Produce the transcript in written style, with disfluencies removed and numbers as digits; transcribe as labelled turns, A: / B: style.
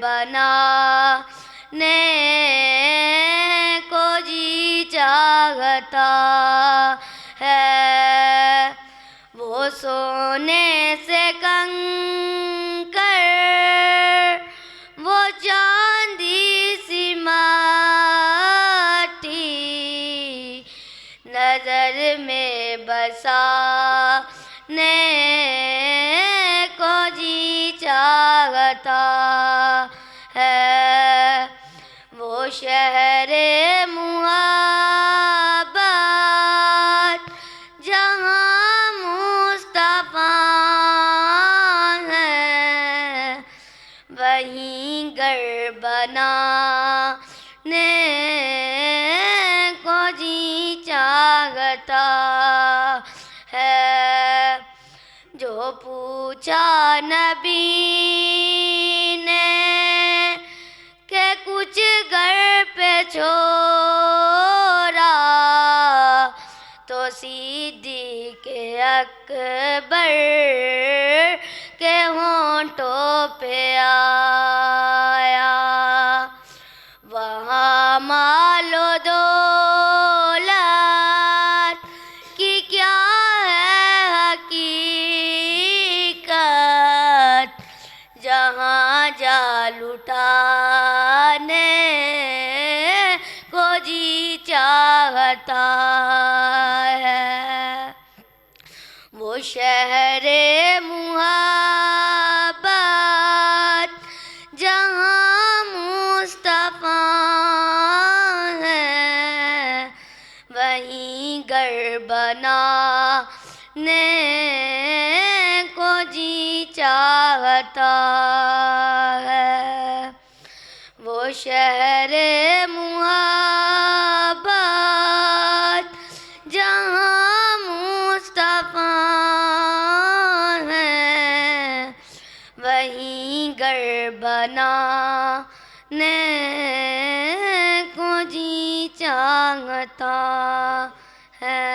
A: بنانے کو جی چاہتا ہے، وہ سونے سے کنکر، وہ چاندی سی مٹی نظر میں بسانے کو جی چاہتا ہے، وہ شہر محبت جہاں مصطفیٰ ہیں، وہیں گھر بنانے کو جی چاہتا ہے، جو پوچھا نبی نے کہ کچھ گھر پہ چھوڑا، تو صدیق اکبر کے ہونٹوں پہ آیا، وہاں مال و دولت کی کیا ہے حقیقت، جہاں جا لٹانے کو جی چاہتا ہے، وہ شہر محبت جہاں مصطفیٰ ہیں، وہیں گھر بنانے کو جی چاہتا ہے، وہ شہر محبت جہاں مصطفیٰ ہیں، وہیں گھر بنانے کو جی چاہتا ہے۔